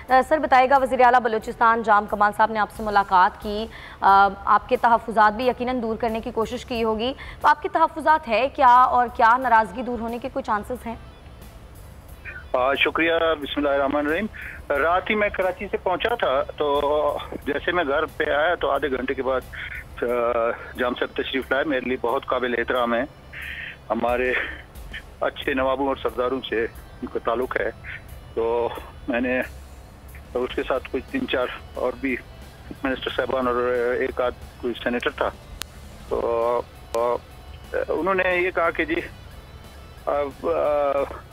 Sir बताइएगा, वज़ीर आला बलूचिस्तान जाम कमाल साहब ने आपसे मुलाकात की, आपके तहफ़्फ़ुज़ात भी यकीनन दूर करने की कोशिश की होगी, तो आपके तहफ़्फ़ुज़ात है क्या और क्या नाराज़गी दूर होने के कोई चांसेस हैं? शुक्रिया। बिस्मिल्लाहिर्रहमानिर्रहीम। रात ही मैं कराची से पहुंचा था, तो जैसे मैं घर पे आया तो आधे घंटे के बाद जाम साहब तशरीफ लाए। मेरे लिए बहुत काबिल एहतराम है, हमारे अच्छे नवाबों और सरदारों से उनका ताल्लुक़ है। तो मैंने उसके साथ कुछ 3-4 और भी मिनिस्टर साहबान और एक आध कोई सेनेटर था, तो उन्होंने ये कहा कि जी अब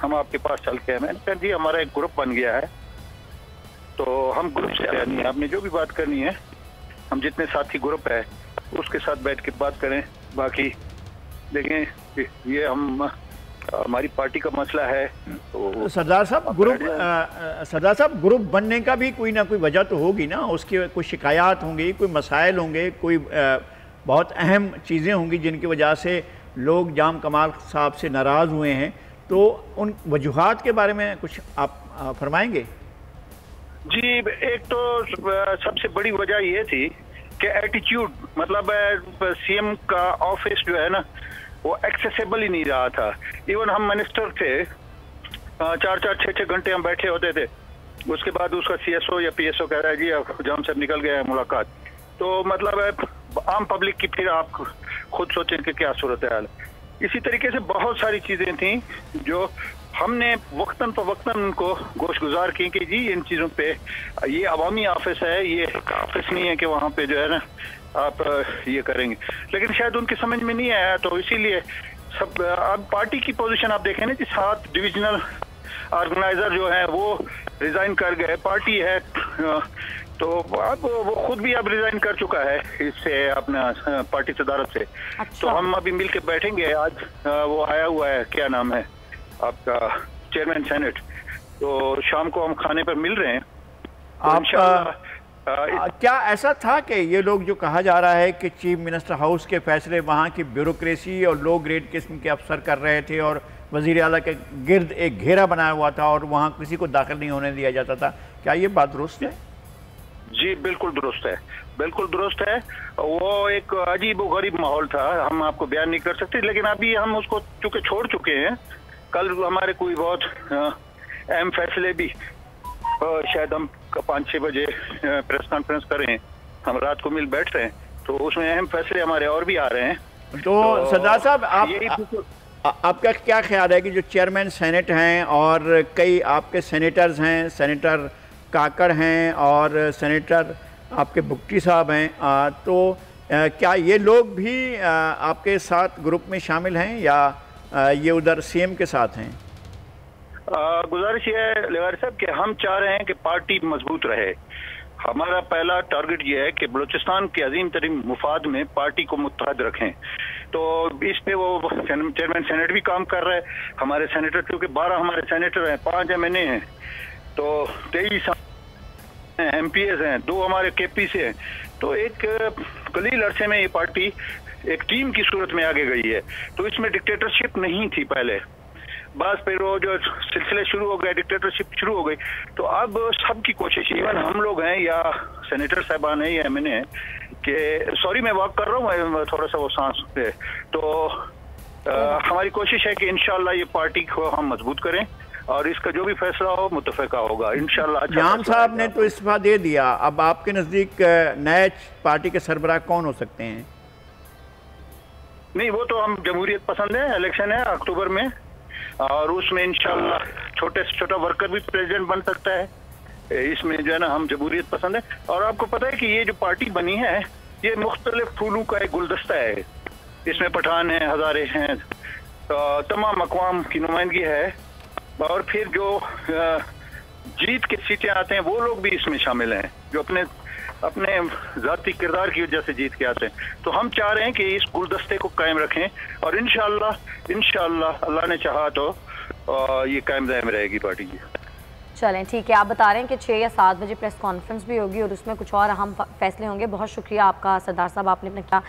हम आपके पास चल के हैं। मैंने कहा जी हमारा एक ग्रुप बन गया है, तो हम ग्रुप से नहीं, आपने जो भी बात करनी है, हम जितने साथी ग्रुप है उसके साथ बैठ के बात करें। बाकी देखें, ये हमारी पार्टी का मसला है। तो सरदार साहब ग्रुप बनने का भी कोई ना कोई वजह तो होगी ना, उसकी कोई शिकायत होंगी, कोई मसाइल होंगे, कोई बहुत अहम चीज़ें होंगी जिनकी वजह से लोग जाम कमाल साहब से नाराज़ हुए हैं। तो उन वजूहात के बारे में कुछ आप फरमाएंगे? जी, एक तो सबसे बड़ी वजह ये थी कि एटीट्यूड, मतलब सीएम का ऑफिस जो है ना वो एक्सेसिबल ही नहीं रहा था। इवन हम मिनिस्टर थे, 4-4, 6-6 घंटे हम बैठे होते थे, उसके बाद उसका सीएसओ या पीएसओ कह रहा है जी जाम साहब निकल गया है मुलाकात। तो मतलब आम पब्लिक की फिर आप खुद सोचें कि क्या सूरत हाल है। इसी तरीके से बहुत सारी चीज़ें थी जो हमने वक्तन फवक्तन उनको गोशगुजार की कि जी इन चीज़ों पे, ये अवामी ऑफिस है, ये ऑफिस नहीं है कि वहाँ पे जो है ना आप ये करेंगे। लेकिन शायद उनकी समझ में नहीं आया, तो इसीलिए सब अब पार्टी की पोजीशन आप देखें ना जी, 7 डिविजनल ऑर्गेनाइजर जो हैं वो रिजाइन कर गए। पार्टी है तो अब वो खुद भी अब रिजाइन कर चुका है इससे, अपना पार्टी सदारत से। तो हम अभी मिल के बैठेंगे। आज वो आया हुआ है, क्या नाम है आपका, चेयरमैन सेनेट, तो शाम को हम खाने पर मिल रहे हैं। क्या ऐसा था कि ये लोग जो कहा जा रहा है कि चीफ मिनिस्टर हाउस के फैसले वहाँ की ब्यूरोक्रेसी और लो ग्रेड किस्म के अफसर कर रहे थे और वज़ीर आला के गिर्द एक घेरा बनाया हुआ था और वहाँ किसी को दाखिल नहीं होने दिया जाता था, क्या ये बात दुरुस्त है? जी बिल्कुल दुरुस्त है, बिल्कुल दुरुस्त है। वो एक अजीब व गरीब माहौल था, हम आपको बयान नहीं कर सकते। लेकिन अभी हम उसको चूँकि छोड़ चुके हैं। कल हमारे कोई बहुत अहम फैसले भी शायद हम 5-6 बजे प्रेस कॉन्फ्रेंस करें, हम रात को मिल बैठ रहे हैं, तो उसमें अहम फैसले हमारे और भी आ रहे हैं। तो सरदार साहब आपका क्या ख्याल है कि जो चेयरमैन सेनेट हैं और कई आपके सेनेटर्स हैं, सेनेटर काकड़ हैं और सेनेटर आपके बुक्टी साहब हैं, तो क्या ये लोग भी आपके साथ ग्रुप में शामिल हैं या ये उधर सीएम के साथ हैं? गुजारिश ये है लगारी साहब कि हम चाह रहे हैं कि पार्टी मजबूत रहे। हमारा पहला टारगेट ये है कि बलूचिस्तान के अजीम तरीन मुफाद में पार्टी को मुत्तहद रखें। तो इस पे वो चेयरमैन सेनेट भी काम कर रहे हैं। हमारे सेनेटर, क्योंकि 12 हमारे सेनेटर हैं, 5 MNA हैं, तो 23 MPs हैं, 2 हमारे KP से हैं। तो एक कलील अरसे में ये पार्टी एक टीम की सूरत में आगे गई है। तो इसमें डिक्टेटरशिप नहीं थी पहले, बस फिर वो जो सिलसिले शुरू हो गए, डिक्टेटरशिप शुरू हो गई। तो अब सबकी कोशिश, इवन हम लोग हैं या सेनेटर साहबान हैं या MNA हैं, कि सॉरी मैं वॉक कर रहा हूँ थोड़ा सा वो सांस पे, तो हमारी कोशिश है कि इंशाल्लाह ये पार्टी को हम मजबूत करें और इसका जो भी फैसला हो मुत्तफिका होगा इंशाल्लाह। जाम साहब ने तो इस्तीफा दे दिया, अब आपके नज़दीक नए पार्टी के सरबराह कौन हो सकते हैं? नहीं, वो तो हम जमहूरियत पसंद है, इलेक्शन है अक्टूबर में, और उसमें इंशाल्लाह छोटे से छोटा वर्कर भी प्रेसिडेंट बन सकता है। इसमें जो है ना हम जमहूरियत पसंद है। और आपको पता है कि ये जो पार्टी बनी है ये मुख्तलिफ फूलों का एक गुलदस्ता है। इसमें पठान हैं, हज़ारे हैं, तो तमाम अक़वाम की नुमाइंदगी है। और फिर जो जीत के सीटें आते हैं वो लोग भी इसमें शामिल हैं, जो अपने ज़ाती किरदार की वजह से जीत के आते हैं। तो हम चाह रहे हैं कि इस गुलदस्ते को कायम रखें और इंशाल्लाह अल्लाह ने चाहा तो ये कायम दायम रहेगी पार्टी की। चलें ठीक है, आप बता रहे हैं कि 6 या 7 बजे प्रेस कॉन्फ्रेंस भी होगी और उसमें कुछ और अहम फैसले होंगे। बहुत शुक्रिया आपका सरदार साहब, आपने अपना क्या।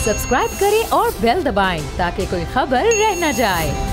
सब्सक्राइब करें और बेल दबाएं ताकि कोई खबर रह न जाए।